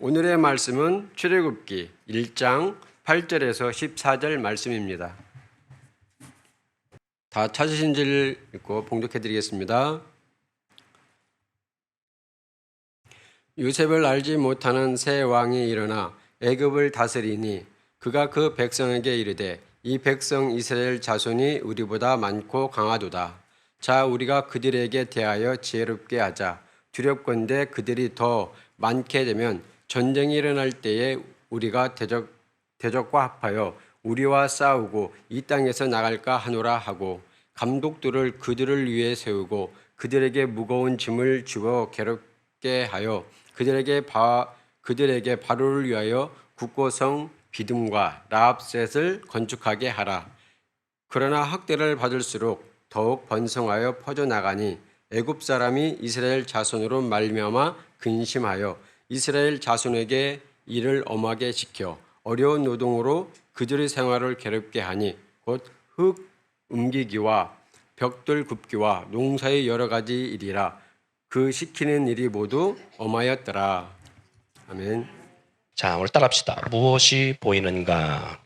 오늘의 말씀은 출애굽기 1장 8절에서 14절 말씀입니다. 다 찾으신지를 읽고 봉독해 드리겠습니다. 요셉을 알지 못하는 새 왕이 일어나 애굽을 다스리니 그가 그 백성에게 이르되 이 백성 이스라엘 자손이 우리보다 많고 강하도다. 자, 우리가 그들에게 대하여 지혜롭게 하자. 두렵건대 그들이 더 많게 되면 전쟁이 일어날 때에 우리가 대적과 합하여 우리와 싸우고 이 땅에서 나갈까 하노라 하고 감독들을 그들을 위해 세우고 그들에게 무거운 짐을 주어 괴롭게 하여 그들에게 바로를 위하여 국고성 비듬과 라합셋을 건축하게 하라. 그러나 학대를 받을수록 더욱 번성하여 퍼져나가니 애굽 사람이 이스라엘 자손으로 말미암아 근심하여 이스라엘 자손에게 일을 엄하게 시켜 어려운 노동으로 그들의 생활을 괴롭게 하니 곧 흙 옮기기와 벽돌 굽기와 농사의 여러 가지 일이라. 그 시키는 일이 모두 엄하였더라. 아멘. 자, 오늘 따라합시다. 무엇이 보이는가?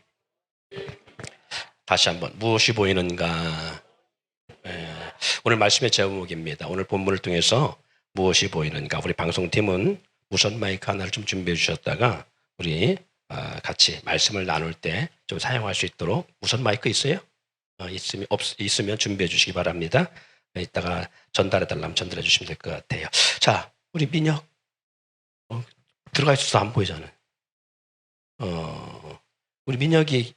다시 한번 무엇이 보이는가? 오늘 말씀의 제목입니다. 오늘 본문을 통해서 무엇이 보이는가? 우리 방송팀은 무선 마이크 하나를 좀 준비해 주셨다가 우리 같이 말씀을 나눌 때 좀 사용할 수 있도록. 무선 마이크 있어요? 있으면 준비해 주시기 바랍니다. 이따가 전달해 달라면 전달해 주시면 될 것 같아요. 자, 우리 민혁 들어가 있어서 안 보이잖아요. 우리 민혁이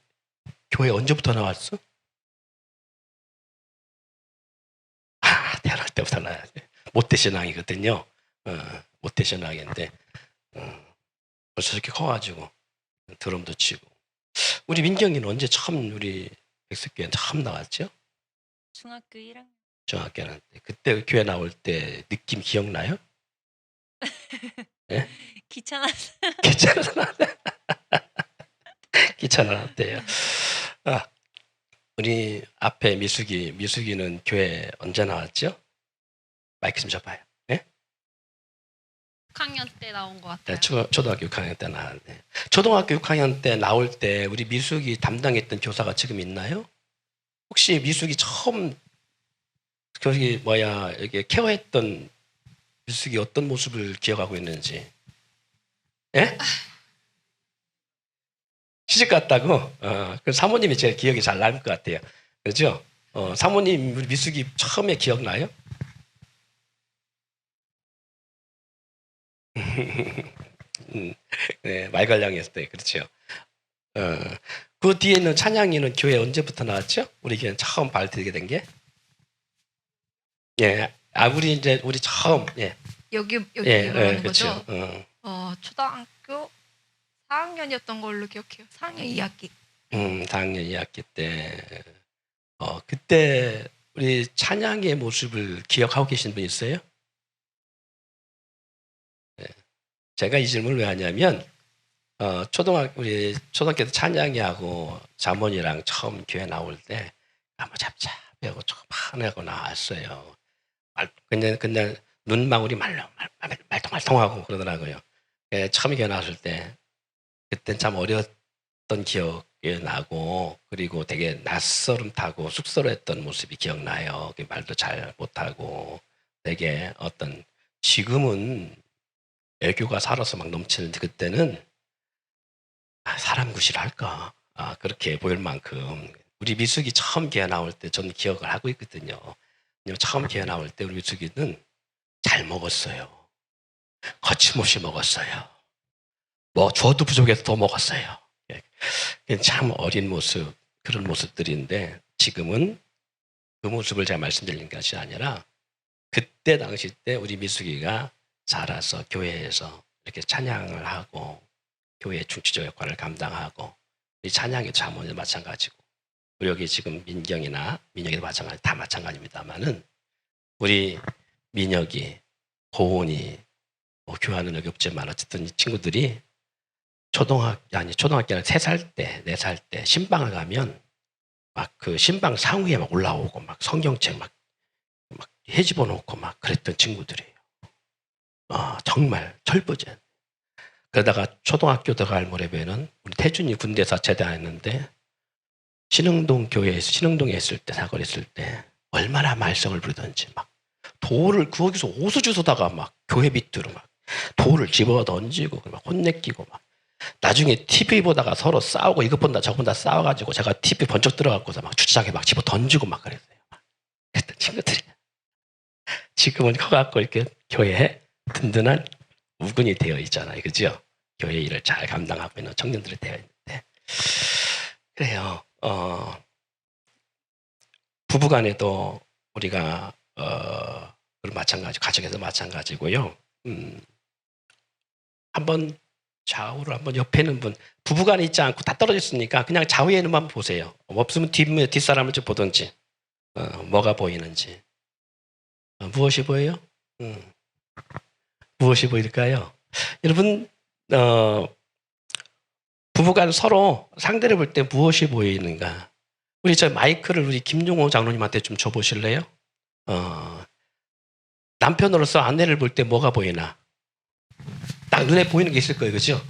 교회 언제부터 나왔어? 태어날 때부터 나왔어요. 모태신앙이거든요. 모태신앙인데 벌써 이렇게 커가지고 드럼도 치고. 우리 민경이는 언제 처음 우리 백석교회 처음 나왔죠? 중학교 1학년. 중학교 때. 그때 교회 나올 때 느낌 기억나요? 네? 귀찮았어요. 귀찮았대요. 우리 앞에 미숙이는 교회 언제 나왔죠? 마이크 좀 줘봐요. 네? 6학년 때 나온 것 같아요. 네, 초등학교 6학년 때 나왔네. 초등학교 6학년 때 나올 때 우리 미숙이 담당했던 교사가 지금 있나요? 혹시 미숙이 처음 이렇게 케어했던 미숙이 어떤 모습을 기억하고 있는지? 예? 시집 갔다고? 그 사모님이 제가 기억이 잘 날 것 같아요. 그렇죠? 사모님, 우리 미숙이 처음에 기억나요? 네, 말괄량했을 때, 그렇죠. 그 뒤에는 찬양이는 교회 언제부터 나왔죠? 우리 교회 처음 발들게 된 게? 예, 우리 처음, 예. 여기 말하는 그렇죠. 거죠? 초등학교 4학년이었던 걸로 기억해요. 4학년 2학기. 4학년 2학기 때. 그때 우리 찬양의 모습을 기억하고 계신 분 있어요? 네. 제가 이 질문을 왜 하냐면, 우리 초등학교 때 찬양이하고 자문이랑 처음 교회 나올 때, 아무 잡잡하고 조그만하고 나왔어요. 그냥 눈망울이 말똥말똥하고 그러더라고요. 처음 교회 나왔을 때, 그땐 참 어렸던 기억이 나고, 그리고 되게 낯설음 타고 쑥스러웠던 모습이 기억나요. 말도 잘 못하고, 되게 지금은 애교가 살아서 막 넘치는데, 그때는 사람 구실할까? 그렇게 보일 만큼. 우리 미숙이 처음 교회 나올 때 저는 기억을 하고 있거든요. 처음 교회 나올 때 우리 미숙이는 잘 먹었어요. 거침없이 먹었어요. 줘도 부족해서 더 먹었어요. 참 어린 모습, 그런 모습들인데 지금은 그 모습을 제가 말씀드리는 것이 아니라 그때 당시 때 우리 미숙이가 자라서 교회에서 이렇게 찬양을 하고 교회의 중추적 역할을 감당하고 이 찬양의 자문도 마찬가지고 우리 여기 지금 민혁이도 마찬가지, 다 마찬가지입니다만은 우리 민혁이, 고은이, 교환은 여기 없지만 어쨌든 이 친구들이 초등학교 아니라 3살 때, 4살 때 신방을 가면 막 그 신방 상위에 막 올라오고 막 성경책 막 해집어 놓고 막 그랬던 친구들이에요. 정말 철부지. 그러다가 초등학교 들어갈 무렵에는 우리 태준이 군대에서 제대했는데 신흥동 교회에서 신흥동에 있을 때 사거리 있을 때 얼마나 말썽을 부리던지 막 돌을 거기서 오수주소다가 막 교회 밑으로 막 돌을 집어 던지고 막 혼내키고 막 나중에 TV 보다가 서로 싸우고 이것 본다 저것 본다 싸워가지고 제가 TV 번쩍 들어가고서 막 주차장에 막 집어 던지고 막 그랬어요. 그랬던 친구들이 지금은 커갖고 이렇게 교회에 든든한 우군이 되어 있잖아요. 그죠? 교회 일을 잘 감당하고 있는 청년들이 되어 있는데 그래요. 부부간에도 우리가 마찬가지 가정에서 마찬가지고요. 한번 좌우를 한번 옆에 있는 분 부부간에 있지 않고 다 떨어져 있으니까 그냥 좌우에 있는 분 보세요. 없으면 뒷사람을 좀 보든지 뭐가 보이는지 무엇이 보여요? 무엇이 보일까요? 여러분 부부간 서로 상대를 볼 때 무엇이 보이는가? 우리 저 마이크를 우리 김용호 장로님한테 좀 줘보실래요? 남편으로서 아내를 볼 때 뭐가 보이나? 딱 눈에 보이는 게 있을 거예요, 그죠?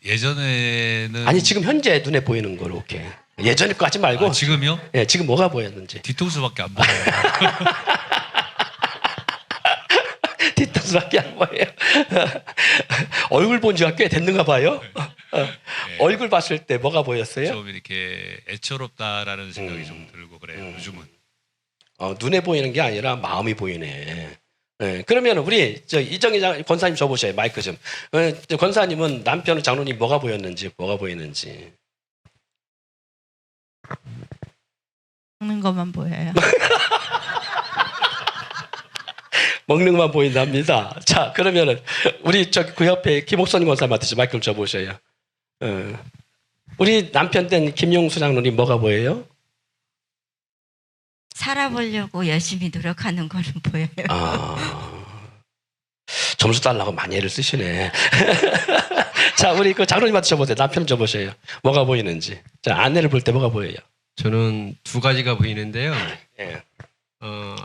예전에는 아니 지금 현재 눈에 보이는 거로 이렇게 예전에 거 하지 말고 지금요? 예, 지금 뭐가 보였는지 뒤통수밖에 안 보여요. 뒤통수밖에 안 보여요. 얼굴 본 지가 꽤 됐는가 봐요. 네. 얼굴 봤을 때 뭐가 보였어요? 좀 이렇게 애처롭다라는 생각이 좀 들고 그래요. 요즘은. 눈에 보이는 게 아니라 마음이 보이네. 네, 그러면 우리 이정희 권사님 줘보세요. 마이크 좀. 권사님은 남편 장로님 뭐가 보였는지 뭐가 보이는지. 먹는 것만 보여요. 먹는 것만 보인답니다. 자, 그러면은 우리 그 옆에 김옥선님 권사님한테 좀 마이크를 줘보셔요. 우리 남편 된 김용수 장로님 뭐가 보여요? 살아보려고 열심히 노력하는 거는 보여요. 점수 달라고 많이 애를 쓰시네. 자, 우리 그 장로님한테 줘보세요. 남편 줘보세요. 뭐가 보이는지. 자, 아내를 볼 때 뭐가 보여요? 저는 두 가지가 보이는데요. 예.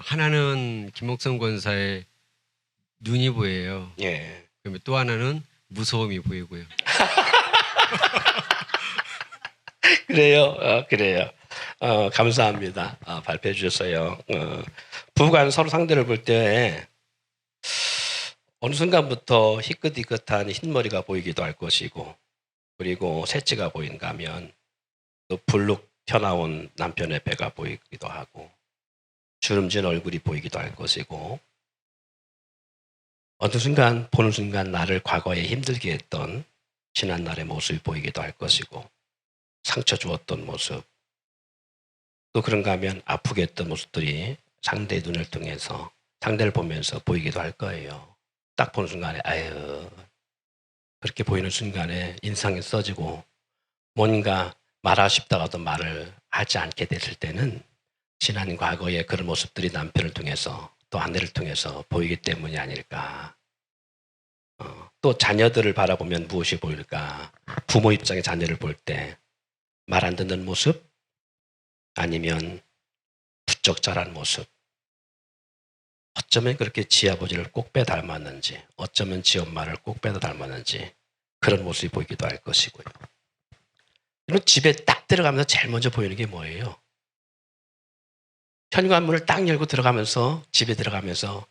하나는 김옥성 권사의 눈이 보여요. 예. 그러면 또 하나는 무서움이 보이고요. 그래요. 그래요. 감사합니다. 발표해 주셨어요. 부부간 서로 상대를 볼 때 어느 순간부터 희끗희끗한 흰머리가 보이기도 할 것이고 그리고 새치가 보인가 하면 또 불룩 튀어나온 남편의 배가 보이기도 하고 주름진 얼굴이 보이기도 할 것이고 어느 순간 보는 순간 나를 과거에 힘들게 했던 지난날의 모습이 보이기도 할 것이고 상처 주었던 모습 또 그런가 하면 아프게 했던 모습들이 상대의 눈을 통해서 상대를 보면서 보이기도 할 거예요. 딱 보는 순간에 아유 그렇게 보이는 순간에 인상이 써지고 뭔가 말하고 싶다가도 말을 하지 않게 됐을 때는 지난 과거의 그런 모습들이 남편을 통해서 또 아내를 통해서 보이기 때문이 아닐까. 또 자녀들을 바라보면 무엇이 보일까? 부모 입장의 자녀를 볼 때 말 안 듣는 모습 아니면 부쩍 자란 모습 어쩌면 그렇게 지 아버지를 꼭 빼 닮았는지 어쩌면 지 엄마를 꼭 빼다 닮았는지 그런 모습이 보이기도 할 것이고요. 이런 집에 딱 들어가면서 제일 먼저 보이는 게 뭐예요? 현관문을 딱 열고 들어가면서 집에 들어가면서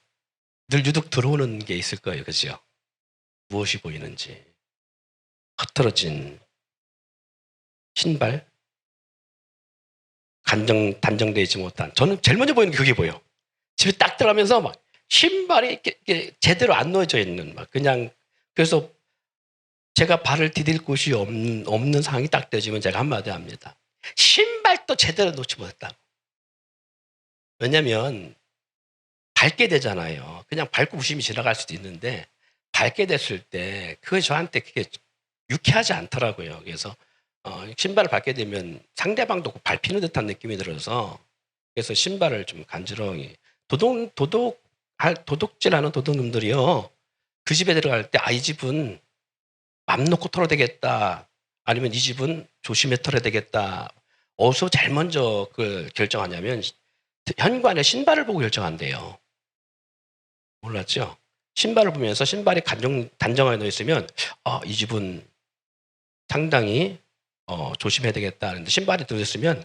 늘 유독 들어오는 게 있을 거예요. 그죠? 무엇이 보이는지 흐트러진 신발 단정되어 있지 못한 저는 제일 먼저 보이는 게 그게 보여. 집에 딱 들어가면서 막 신발이 이렇게 제대로 안 놓여져 있는 막 그냥 그래서 제가 발을 디딜 곳이 없는 상황이 딱 되어지면 제가 한마디 합니다. 신발도 제대로 놓지 못했다고. 왜냐면 밟게 되잖아요. 그냥 밟고 무심히 지나갈 수도 있는데 밟게 됐을 때 그게 저한테 그게 유쾌하지 않더라고요. 그래서 신발을 밟게 되면 상대방도 밟히는 듯한 느낌이 들어서 그래서 신발을 좀 간지러이 도둑질하는 도둑놈들이요. 그 집에 들어갈 때 이 집은 맘 놓고 털어야 되겠다. 아니면 이 집은 조심해 털어야 되겠다. 어디서 제일 먼저 그걸 결정하냐면 현관에 신발을 보고 결정한대요. 몰랐죠? 신발을 보면서 신발이 단정하게 놓여 있으면 이 집은 상당히 조심해야 되겠다 하는데 신발이 들어있으면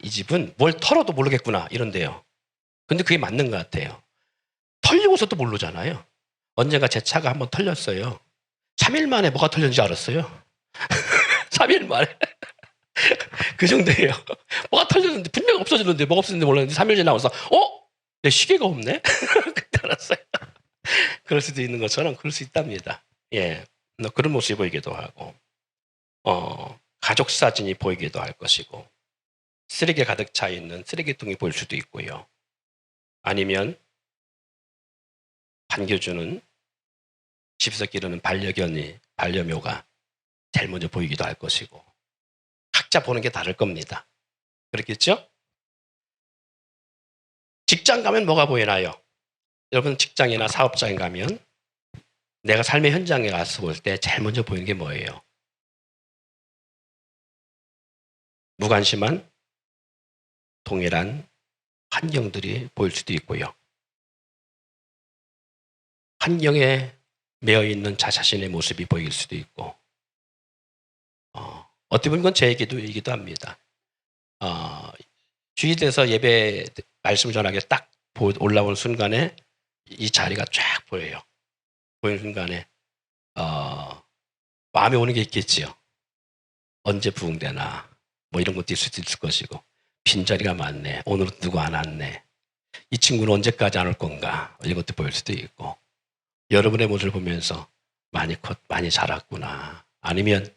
이 집은 뭘 털어도 모르겠구나 이런데요. 근데 그게 맞는 것 같아요. 털리고서도 모르잖아요. 언젠가 제 차가 한번 털렸어요. 3일 만에 뭐가 털렸는지 알았어요. 3일 만에. 그 정도예요. 뭐가 털렸는데 분명히 없어졌는데 뭐가 없어졌는지 몰랐는데 3일째 나와서 내 시계가 없네? 그때 알았어요. 그럴 수도 있는 것처럼 그럴 수 있답니다. 예, 그런 모습이 보이기도 하고 가족 사진이 보이기도 할 것이고 쓰레기 가득 차 있는 쓰레기통이 보일 수도 있고요. 아니면 반겨주는 집에서 기르는 반려묘가 제일 먼저 보이기도 할 것이고 각자 보는 게 다를 겁니다. 그렇겠죠? 직장 가면 뭐가 보이나요? 여러분 직장이나 사업장에 가면 내가 삶의 현장에 가서 볼 때 제일 먼저 보이는 게 뭐예요? 무관심한 동일한 환경들이 보일 수도 있고요. 환경에 매여 있는 자신의 모습이 보일 수도 있고 어떻게 보면 그건 제 얘기도 합니다. 주일에서 예배 말씀 전하게 딱 올라오는 순간에 이 자리가 쫙 보여요. 보이는 순간에 마음에 오는 게 있겠지요. 언제 부흥되나 뭐 이런 것도 있을 수 있을 것이고 빈자리가 많네. 오늘은 누구 안 왔네. 이 친구는 언제까지 안 올 건가 이런 것도 보일 수도 있고 여러분의 모습을 보면서 많이 자랐구나. 아니면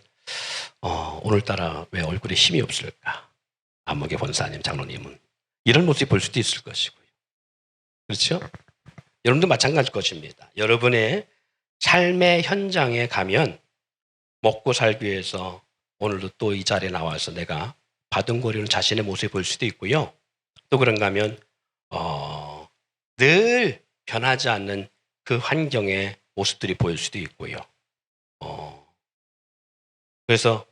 오늘따라 왜 얼굴에 힘이 없을까? 안목의 권사님, 장로님은 이런 모습이 볼 수도 있을 것이고요. 그렇죠? 여러분도 마찬가지일 것입니다. 여러분의 삶의 현장에 가면 먹고 살기 위해서 오늘도 또 이 자리에 나와서 내가 바둥거리는 자신의 모습을 볼 수도 있고요. 또 그런가 하면 늘 변하지 않는 그 환경의 모습들이 보일 수도 있고요. 그래서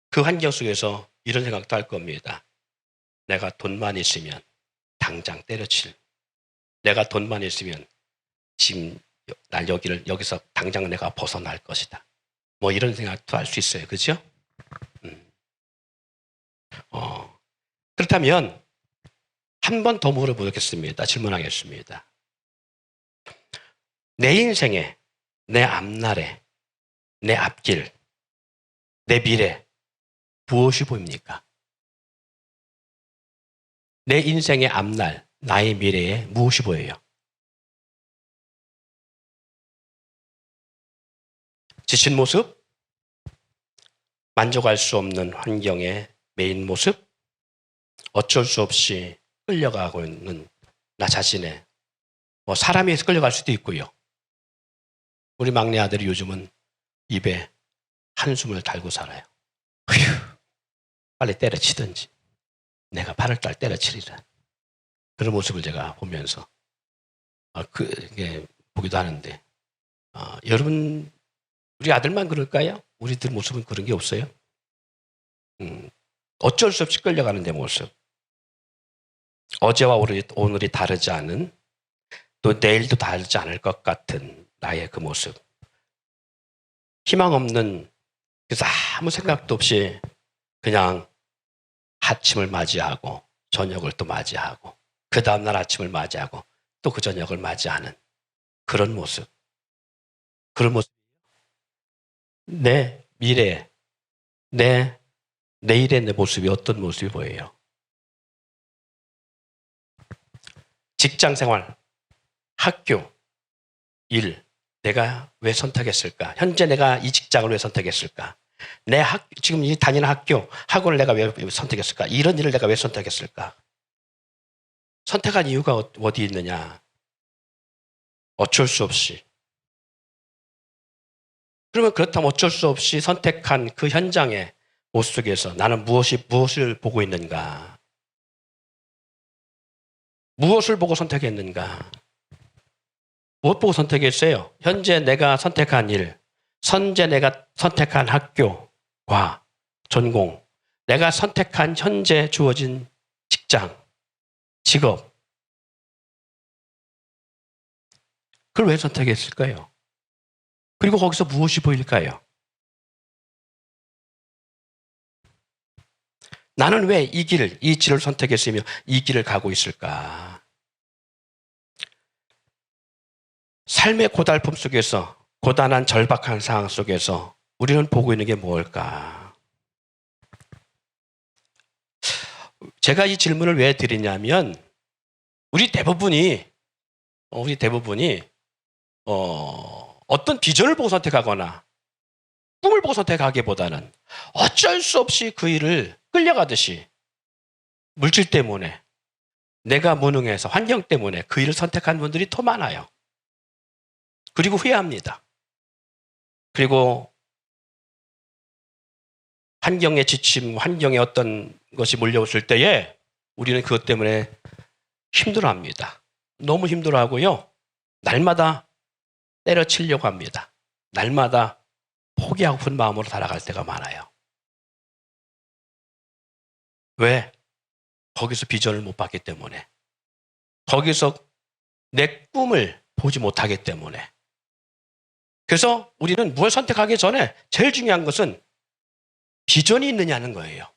그 환경 속에서 이런 생각도 할 겁니다. 내가 돈만 있으면 당장 때려칠. 내가 돈만 있으면 지금 난 여기서 당장 내가 벗어날 것이다. 뭐 이런 생각도 할 수 있어요. 그렇죠? 그렇다면 한 번 더 물어보겠습니다. 질문하겠습니다. 내 인생에, 내 앞날에, 내 앞길, 내 미래 무엇이 보입니까? 내 인생의 앞날, 나의 미래에 무엇이 보여요? 지친 모습? 만족할 수 없는 환경의 매인 모습? 어쩔 수 없이 끌려가고 있는 나 자신의 사람이 끌려갈 수도 있고요. 우리 막내 아들이 요즘은 입에 한숨을 달고 살아요. 휴, 빨리 때려치든지 내가 발을 딸 때려치리라. 그런 모습을 제가 보면서 그게 보기도 하는데 여러분 우리 아들만 그럴까요? 우리들 모습은 그런 게 없어요? 어쩔 수 없이 끌려가는 내 모습. 어제와 오늘이 다르지 않은 또 내일도 다르지 않을 것 같은 나의 그 모습. 희망 없는 그래서 아무 생각도 없이 그냥 아침을 맞이하고 저녁을 또 맞이하고 그 다음날 아침을 맞이하고 또 그 저녁을 맞이하는 그런 모습. 그런 모습. 내 미래, 내 내일의 내 모습이 어떤 모습이 보여요? 직장 생활, 학교, 일, 내가 왜 선택했을까? 현재 내가 이 직장을 왜 선택했을까? 지금 이 다니는 학원을 내가 왜 선택했을까? 이런 일을 내가 왜 선택했을까? 선택한 이유가 어디 있느냐? 어쩔 수 없이. 그러면 그렇다면 어쩔 수 없이 선택한 그 현장의 모습 속에서 나는 무엇을 보고 있는가? 무엇을 보고 선택했는가? 무엇 보고 선택했어요? 현재 내가 선택한 일, 현재 내가 선택한 학교과 전공, 내가 선택한 현재 주어진 직장, 직업. 그걸 왜 선택했을까요? 그리고 거기서 무엇이 보일까요? 나는 왜 이 길을 선택했으며 이 길을 가고 있을까? 삶의 고달픔 속에서, 고단한 절박한 상황 속에서 우리는 보고 있는 게 무엇일까? 제가 이 질문을 왜 드리냐면 우리 대부분이 어떤 비전을 보고 선택하거나 꿈을 보고 선택하기보다는 어쩔 수 없이 그 일을 끌려가듯이 물질 때문에, 내가 무능해서, 환경 때문에 그 일을 선택한 분들이 더 많아요. 그리고 후회합니다. 그리고 환경의 지침, 환경의 어떤 것이 몰려왔을 때에 우리는 그것 때문에 힘들어합니다. 너무 힘들어하고요. 날마다 때려치려고 합니다. 날마다 포기하고픈 마음으로 살아갈 때가 많아요. 왜? 거기서 비전을 못 봤기 때문에. 거기서 내 꿈을 보지 못하기 때문에. 그래서 우리는 무엇을 선택하기 전에 제일 중요한 것은 비전이 있느냐는 거예요.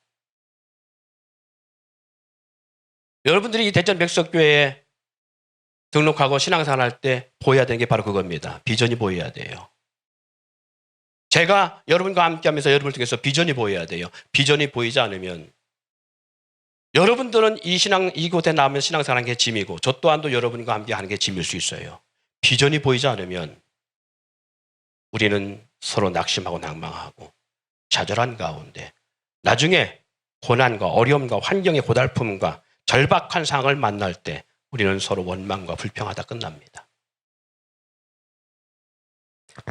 여러분들이 이 대전 백석교회에 등록하고 신앙생활 할 때 보여야 되는 게 바로 그겁니다. 비전이 보여야 돼요. 제가 여러분과 함께 하면서 여러분을 통해서 비전이 보여야 돼요. 비전이 보이지 않으면 여러분들은 이곳에 나오면 신앙생활하는 게 짐이고 저 또한도 여러분과 함께 하는 게 짐일 수 있어요. 비전이 보이지 않으면 우리는 서로 낙심하고 낭망하고 좌절한 가운데 나중에 고난과 어려움과 환경의 고달픔과 절박한 상황을 만날 때 우리는 서로 원망과 불평하다 끝납니다.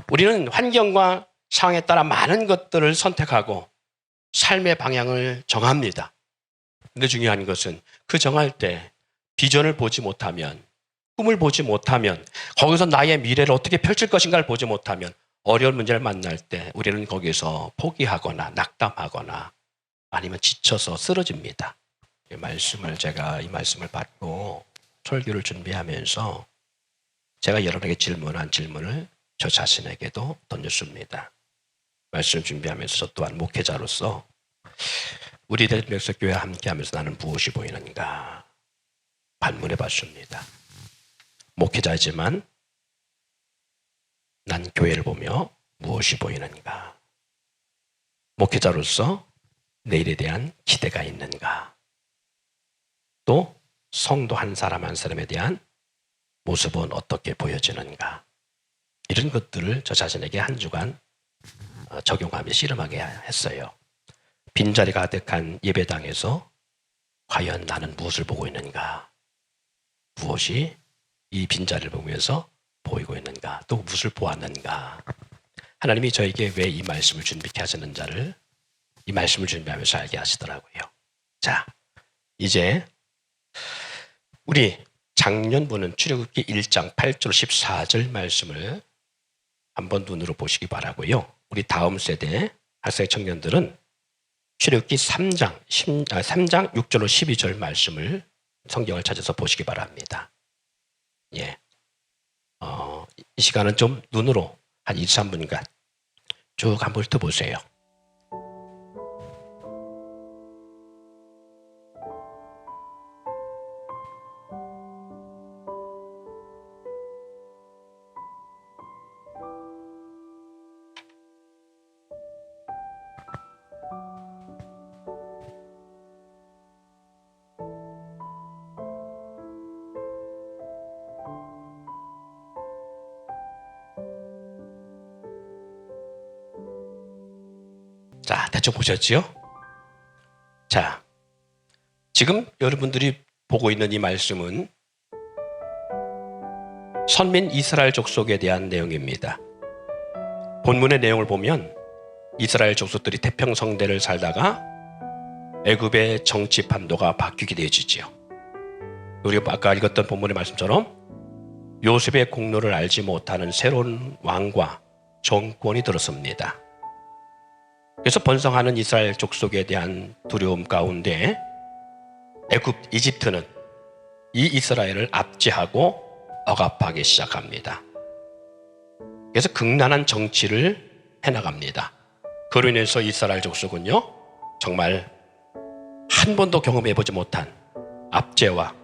우리는 환경과 상황에 따라 많은 것들을 선택하고 삶의 방향을 정합니다. 근데 중요한 것은 그 정할 때 비전을 보지 못하면, 꿈을 보지 못하면, 거기서 나의 미래를 어떻게 펼칠 것인가를 보지 못하면 어려운 문제를 만날 때 우리는 거기서 포기하거나 낙담하거나 아니면 지쳐서 쓰러집니다. 이 말씀을 받고 설교를 준비하면서 제가 여러분에게 질문한 질문을 저 자신에게도 던졌습니다. 말씀 준비하면서 저 또한 목회자로서 우리 대전 백석교회와 함께하면서 나는 무엇이 보이는가 반문해 봤습니다. 목회자이지만 난 교회를 보며 무엇이 보이는가? 목회자로서 내일에 대한 기대가 있는가? 또 성도 한 사람 한 사람에 대한 모습은 어떻게 보여지는가? 이런 것들을 저 자신에게 한 주간 적용하며 씨름하게 했어요. 빈자리 가득한 예배당에서 과연 나는 무엇을 보고 있는가? 무엇이 이 빈자리를 보면서 보이고 있는가? 또 무엇을 보았는가? 하나님이 저에게 왜 이 말씀을 준비케 하시는지를 이 말씀을 준비하면서 알게 하시더라고요. 자, 이제 우리 작년부는 출애굽기 1장 8절 14절 말씀을 한번 눈으로 보시기 바라고요. 우리 다음 세대 학생 청년들은 출애굽기 3장 6절로 12절 말씀을 성경을 찾아서 보시기 바랍니다. 예. 이 시간은 좀 눈으로 한 2, 3분간 쭉 한번 훑어보세요. 자, 대충 보셨지요? 자, 지금 여러분들이 보고 있는 이 말씀은 선민 이스라엘 족속에 대한 내용입니다. 본문의 내용을 보면 이스라엘 족속들이 태평성대를 살다가 애굽의 정치 판도가 바뀌게 되어지지요. 우리가 아까 읽었던 본문의 말씀처럼 요셉의 공로를 알지 못하는 새로운 왕과 정권이 들었습니다. 그래서 번성하는 이스라엘 족속에 대한 두려움 가운데 이집트는 이 이스라엘을 압제하고 억압하기 시작합니다. 그래서 극난한 정치를 해나갑니다. 그로 인해서 이스라엘 족속은요, 정말 한 번도 경험해보지 못한 압제와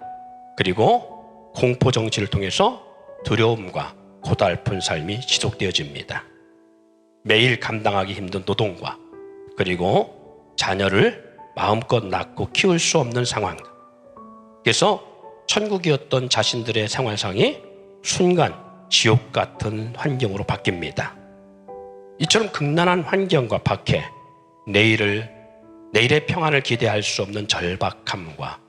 그리고 공포 정치를 통해서 두려움과 고달픈 삶이 지속되어집니다. 매일 감당하기 힘든 노동과 그리고 자녀를 마음껏 낳고 키울 수 없는 상황. 그래서 천국이었던 자신들의 생활상이 순간 지옥 같은 환경으로 바뀝니다. 이처럼 극난한 환경과 박해, 내일의 평안을 기대할 수 없는 절박함과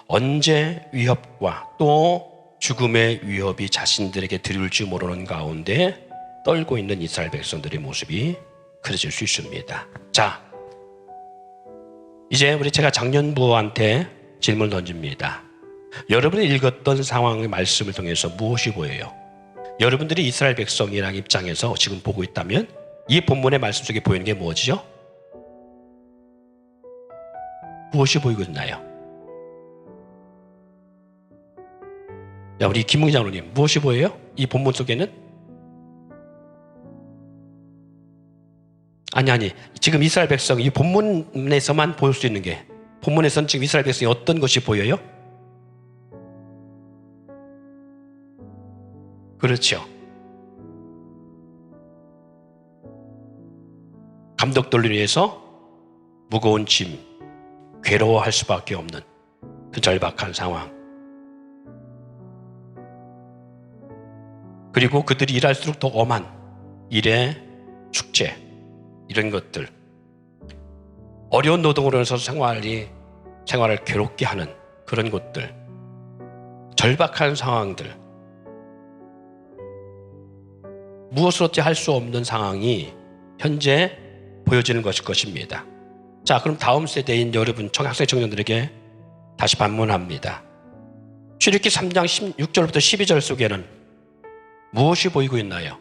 언제 위협과 또 죽음의 위협이 자신들에게 들을지 모르는 가운데 떨고 있는 이스라엘 백성들의 모습이 그려질 수 있습니다. 자, 이제 제가 장년부한테 질문을 던집니다. 여러분이 읽었던 상황의 말씀을 통해서 무엇이 보여요? 여러분들이 이스라엘 백성이라는 입장에서 지금 보고 있다면 이 본문의 말씀 속에 보이는 게 무엇이죠? 무엇이 보이고 있나요? 야, 우리 김웅기 장로님, 무엇이 보여요? 이 본문 속에는? 아니, 지금 이스라엘 백성, 이 본문에서만 보일 수 있는 게, 본문에서는 지금 이스라엘 백성이 어떤 것이 보여요? 그렇죠. 감독들을 위해서 무거운 짐, 괴로워할 수밖에 없는 그 절박한 상황. 그리고 그들이 일할수록 더 엄한 일의 축제, 이런 것들. 어려운 노동으로 인해서 생활을 괴롭게 하는 그런 것들. 절박한 상황들. 무엇을 어찌 할 수 없는 상황이 현재 보여지는 것일 것입니다. 자, 그럼 다음 세대인 여러분 학생 청년들에게 다시 반문합니다. 출애굽기 3장 16절부터 12절 속에는 무엇이 보이고 있나요?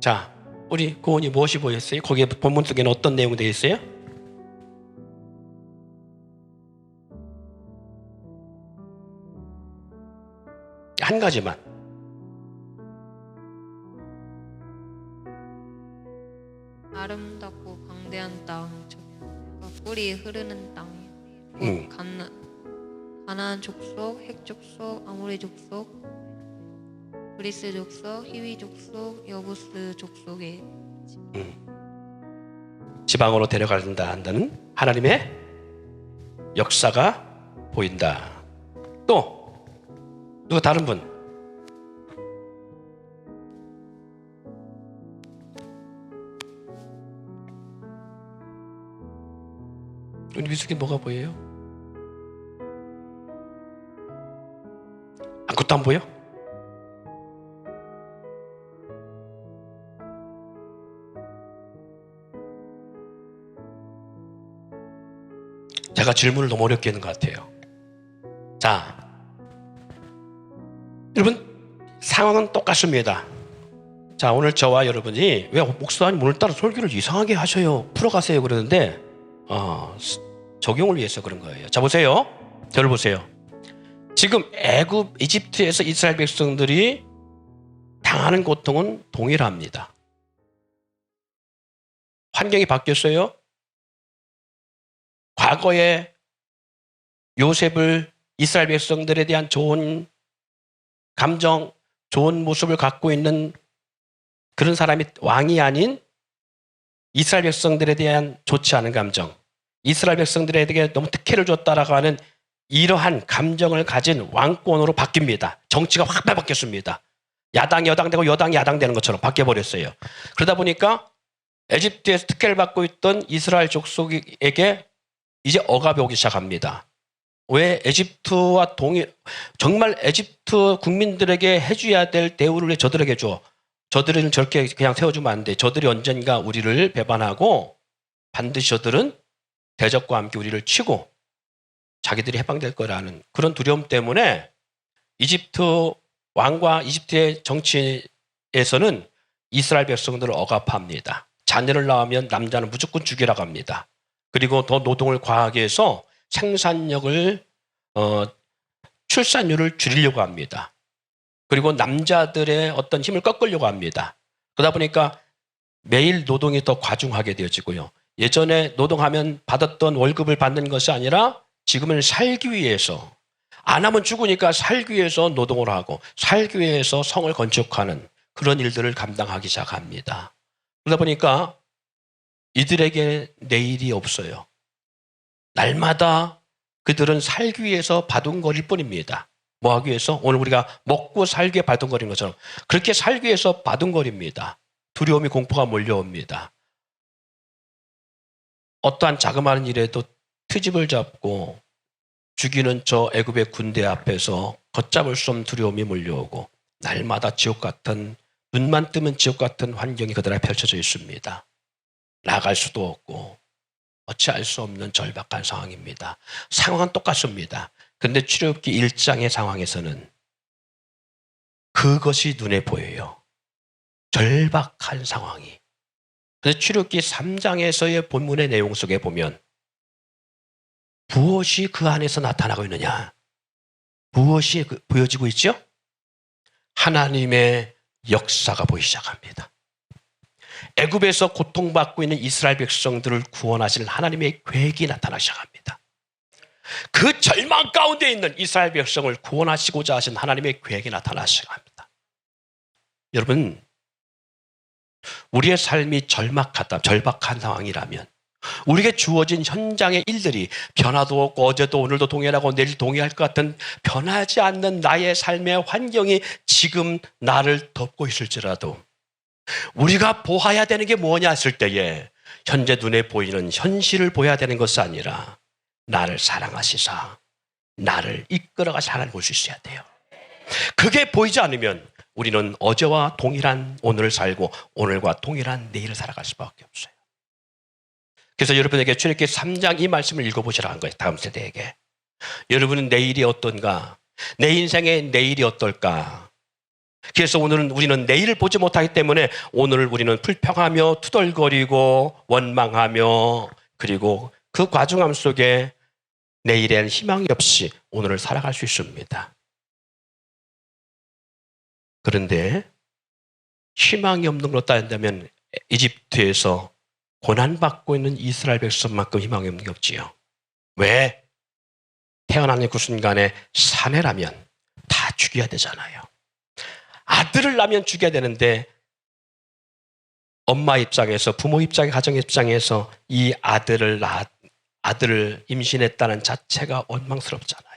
자, 우리 고은이 무엇이 보였어요? 거기에 본문 속에는 어떤 내용이 되어 있어요? 한 가지만. 아름답고 광대한 땅, 꿀이 흐르는 땅, 가나안 족속, 헷 족속, 아모리 족속, 그리스 족속, 히위 족속, 여부스 족속의 지방으로 데려간다 한다는 하나님의 역사가 보인다. 또 누가 다른 분? 우리 미숙이 뭐가 보여요? 아무것도 안 보여? 제가 질문을 너무 어렵게 하는 것 같아요. 자, 여러분 상황은 똑같습니다. 자, 오늘 저와 여러분이 왜 목사님 오늘따라 설교를 이상하게 하셔요, 풀어가세요 그러는데 적용을 위해서 그런 거예요. 자, 보세요. 저를 보세요. 지금 이집트에서 이스라엘 백성들이 당하는 고통은 동일합니다. 환경이 바뀌었어요. 과거에 요셉을 이스라엘 백성들에 대한 좋은 감정, 좋은 모습을 갖고 있는 그런 사람이 왕이 아닌 이스라엘 백성들에 대한 좋지 않은 감정, 이스라엘 백성들에게 너무 특혜를 줬다라고 하는 이러한 감정을 가진 왕권으로 바뀝니다. 정치가 확 바뀌었습니다. 야당이 여당되고 여당이 야당되는 것처럼 바뀌어버렸어요. 그러다 보니까 에집트에서 특혜를 받고 있던 이스라엘 족속에게 이제 억압이 오기 시작합니다. 왜? 에집트와 정말 에집트 국민들에게 해줘야 될 대우를 왜 저들에게 줘? 저들은 저렇게 그냥 세워주면 안 돼. 저들이 언젠가 우리를 배반하고 반드시 저들은 대적과 함께 우리를 치고 자기들이 해방될 거라는 그런 두려움 때문에 이집트 왕과 이집트의 정치에서는 이스라엘 백성들을 억압합니다. 자녀를 낳으면 남자는 무조건 죽이라고 합니다. 그리고 더 노동을 과하게 해서 생산력을 출산율을 줄이려고 합니다. 그리고 남자들의 어떤 힘을 꺾으려고 합니다. 그러다 보니까 매일 노동이 더 과중하게 되어지고요. 예전에 노동하면 받았던 월급을 받는 것이 아니라 지금은 살기 위해서, 안 하면 죽으니까 살기 위해서 노동을 하고 살기 위해서 성을 건축하는 그런 일들을 감당하기 시작합니다. 그러다 보니까 이들에게 내일이 없어요. 날마다 그들은 살기 위해서 바둥거릴 뿐입니다. 뭐 하기 위해서? 오늘 우리가 먹고 살기에 바둥거리는 것처럼 그렇게 살기 위해서 바둥거립니다. 두려움이, 공포가 몰려옵니다. 어떠한 자그마한 일에도 트집을 잡고 죽이는 저 애굽의 군대 앞에서 걷잡을 수 없는 두려움이 몰려오고 날마다 지옥 같은, 눈만 뜨면 지옥 같은 환경이 그들 앞에 펼쳐져 있습니다. 나갈 수도 없고 어찌할 수 없는 절박한 상황입니다. 상황은 똑같습니다. 그런데 출애굽기 1장의 상황에서는 그것이 눈에 보여요. 절박한 상황이. 그래서 출애굽기 3장에서의 본문의 내용 속에 보면 무엇이 그 안에서 나타나고 있느냐? 무엇이 보여지고 있죠? 하나님의 역사가 보이기 시작합니다. 애굽에서 고통받고 있는 이스라엘 백성들을 구원하실 하나님의 계획이 나타나기 시작합니다. 그 절망 가운데 있는 이스라엘 백성을 구원하시고자 하신 하나님의 계획이 나타나기 시작합니다. 여러분, 우리의 삶이 절박한 상황이라면 우리에게 주어진 현장의 일들이 변화도 없고 어제도 오늘도 동일하고 내일 동일할 것 같은 변하지 않는 나의 삶의 환경이 지금 나를 덮고 있을지라도 우리가 보아야 되는 게 뭐냐 했을 때에 현재 눈에 보이는 현실을 보아야 되는 것이 아니라 나를 사랑하시사 나를 이끌어가시 하나님을 볼 수 있어야 돼요. 그게 보이지 않으면 우리는 어제와 동일한 오늘을 살고 오늘과 동일한 내일을 살아갈 수밖에 없어요. 그래서 여러분에게 출애굽기 3장 이 말씀을 읽어보시라는 거예요. 다음 세대에게. 여러분은 내일이 어떤가? 내 인생의 내일이 어떨까? 그래서 오늘은 우리는 내일을 보지 못하기 때문에 오늘을 우리는 불평하며 투덜거리고 원망하며 그리고 그 과중함 속에 내일에는 희망이 없이 오늘을 살아갈 수 있습니다. 그런데 희망이 없는 걸로 따진다면 이집트에서 고난받고 있는 이스라엘 백성만큼 희망이 없는 게 없지요. 왜? 태어나는 그 순간에 사내라면 다 죽여야 되잖아요. 아들을 낳으면 죽여야 되는데 엄마 입장에서, 부모 입장에, 가정 입장에서 이 아들을 임신했다는 자체가 원망스럽잖아요.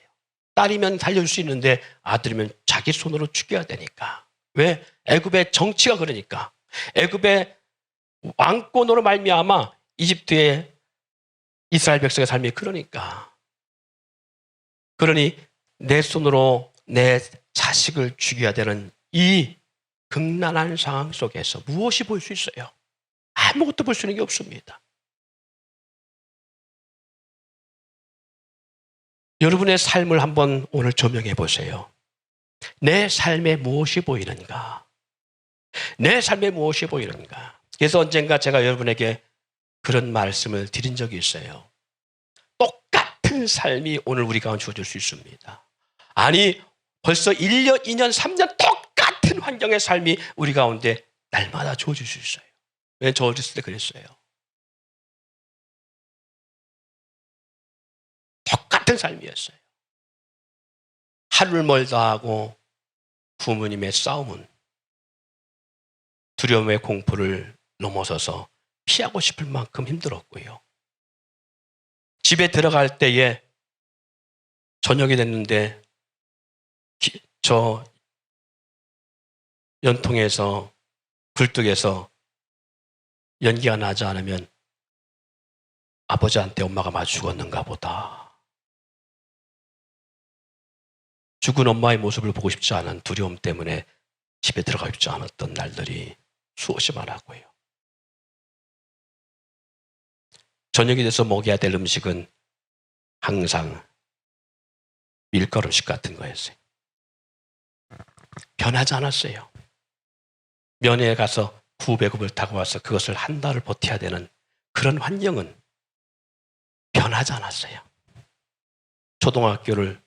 딸이면 살려줄 수 있는데 아들이면 자기 손으로 죽여야 되니까. 왜? 애굽의 정치가 그러니까. 애굽의 왕권으로 말미암아 이집트의 이스라엘 백성의 삶이 그러니까. 그러니 내 손으로 내 자식을 죽여야 되는 이 극난한 상황 속에서 무엇이 볼 수 있어요? 아무것도 볼 수 있는 게 없습니다. 여러분의 삶을 한번 오늘 조명해 보세요. 내 삶에 무엇이 보이는가? 내 삶에 무엇이 보이는가? 그래서 언젠가 제가 여러분에게 그런 말씀을 드린 적이 있어요. 똑같은 삶이 오늘 우리 가운데 주어질 수 있습니다. 아니, 벌써 1년, 2년, 3년 똑같은 환경의 삶이 우리 가운데 날마다 주어질 수 있어요. 왜? 저 어렸을 때 그랬어요. 똑같은 삶이었어요. 하루를 멀다 하고 부모님의 싸움은 두려움의 공포를 넘어서서 피하고 싶을 만큼 힘들었고요. 집에 들어갈 때에 저녁이 됐는데 저 연통에서 굴뚝에서 연기가 나지 않으면 아버지한테 엄마가 마주 죽었는가 보다. 죽은 엄마의 모습을 보고 싶지 않은 두려움 때문에 집에 들어가고 싶지 않았던 날들이 수없이 많았고요. 저녁이 돼서 먹여야 될 음식은 항상 밀가루 음식 같은 거였어요. 변하지 않았어요. 면회에 가서 구배급을 타고 와서 그것을 한 달을 버텨야 되는 그런 환경은 변하지 않았어요. 초등학교를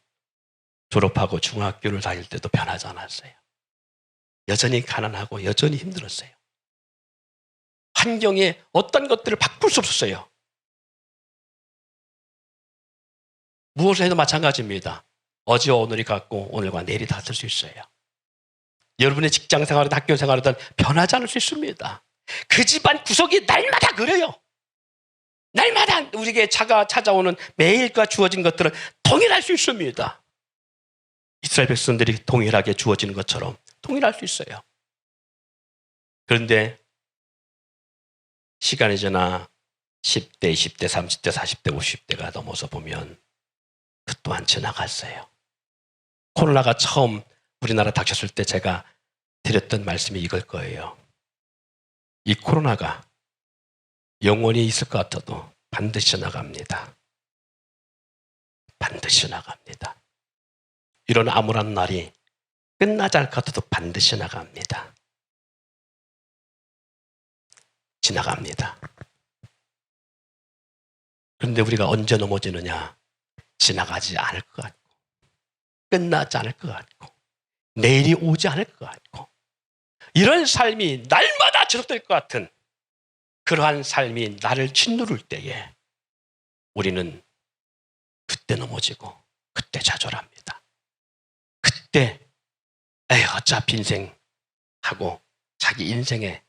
졸업하고 중학교를 다닐 때도 변하지 않았어요. 여전히 가난하고 여전히 힘들었어요. 환경에 어떤 것들을 바꿀 수 없었어요. 무엇을 해도 마찬가지입니다. 어제와 오늘이 같고 오늘과 내일이 다를 수 있어요. 여러분의 직장 생활이든 학교 생활이든 변하지 않을 수 있습니다. 그 집안 구석이 날마다 그래요. 날마다 우리에게 찾아오는 매일과 주어진 것들은 동일할 수 있습니다. 이스라엘 백성들이 동일하게 주어지는 것처럼 동일할 수 있어요. 그런데 시간이 지나 10대, 20대, 30대, 40대, 50대가 넘어서 보면 그 또한 지나갔어요. 코로나가 처음 우리나라 닥쳤을 때 제가 드렸던 말씀이 이걸 거예요. 이 코로나가 영원히 있을 것 같아도 반드시 지나갑니다. 반드시 지나갑니다. 이런 암울한 날이 끝나지 않을 것 같아도 반드시 지나갑니다. 지나갑니다. 그런데 우리가 언제 넘어지느냐? 지나가지 않을 것 같고, 끝나지 않을 것 같고, 내일이 오지 않을 것 같고, 이런 삶이 날마다 지속될 것 같은 그러한 삶이 나를 짓누를 때에 우리는 그때 넘어지고 그때 좌절합니다. 그때 어차피 인생하고 자기 인생의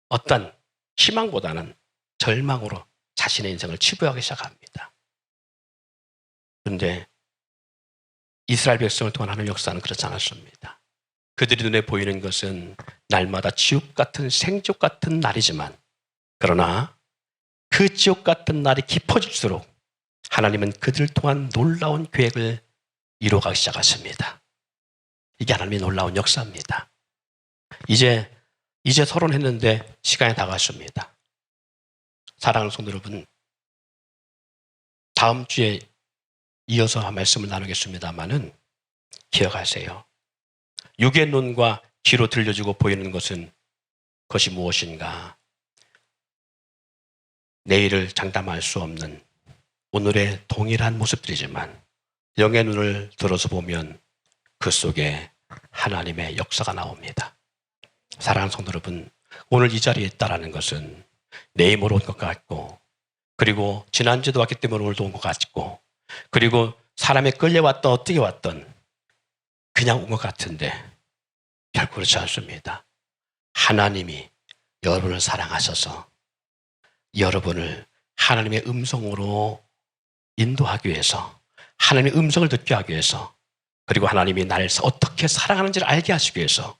어떤 희망보다는 절망으로 자신의 인생을 치부하기 시작합니다. 그런데 이스라엘 백성을 통한 하나님의 역사는 그렇지 않았습니다. 그들이 눈에 보이는 것은 날마다 지옥 같은 생지옥 같은 날이지만, 그러나 그 지옥 같은 날이 깊어질수록 하나님은 그들을 통한 놀라운 계획을 이루어가기 시작하십니다. 이게 하나님의 놀라운 역사입니다. 이제 서론했는데 시간이 다 갔습니다. 사랑하는 성도 여러분, 다음 주에 이어서 말씀을 나누겠습니다마는 기억하세요. 육의 눈과 귀로 들려주고 보이는 것은 그것이 무엇인가? 내일을 장담할 수 없는 오늘의 동일한 모습들이지만 영의 눈을 들어서 보면 그 속에 하나님의 역사가 나옵니다. 사랑하는 성도 여러분, 오늘 이 자리에 있다라는 것은 내 힘으로 온 것 같고, 그리고 지난주에도 왔기 때문에 오늘도 온 것 같고, 그리고 사람에 끌려왔던 어떻게 왔던 그냥 온 것 같은데 결코 그렇지 않습니다. 하나님이 여러분을 사랑하셔서 여러분을 하나님의 음성으로 인도하기 위해서, 하나님의 음성을 듣게 하기 위해서, 그리고 하나님이 나를 어떻게 사랑하는지를 알게 하시기 위해서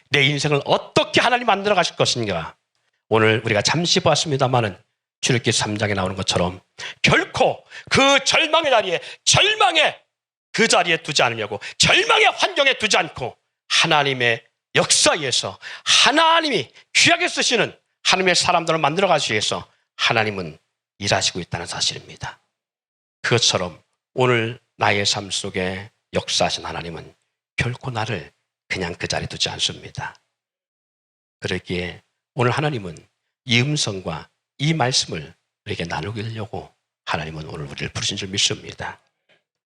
내 인생을 어떻게 하나님 만들어 가실 것인가, 오늘 우리가 잠시 보았습니다마는 출애굽기 3장에 나오는 것처럼 결코 그 절망의 자리에, 절망의 그 자리에 두지 않으려고, 절망의 환경에 두지 않고 하나님의 역사에서 하나님이 귀하게 쓰시는 하나님의 사람들을 만들어 가시기 위해서 하나님은 일하시고 있다는 사실입니다. 그것처럼 오늘 나의 삶 속에 역사하신 하나님은 결코 나를 그냥 그 자리에 두지 않습니다. 그러기에 오늘 하나님은 이 음성과 이 말씀을 우리에게 나누려고 하나님은 오늘 우리를 부르신 줄 믿습니다.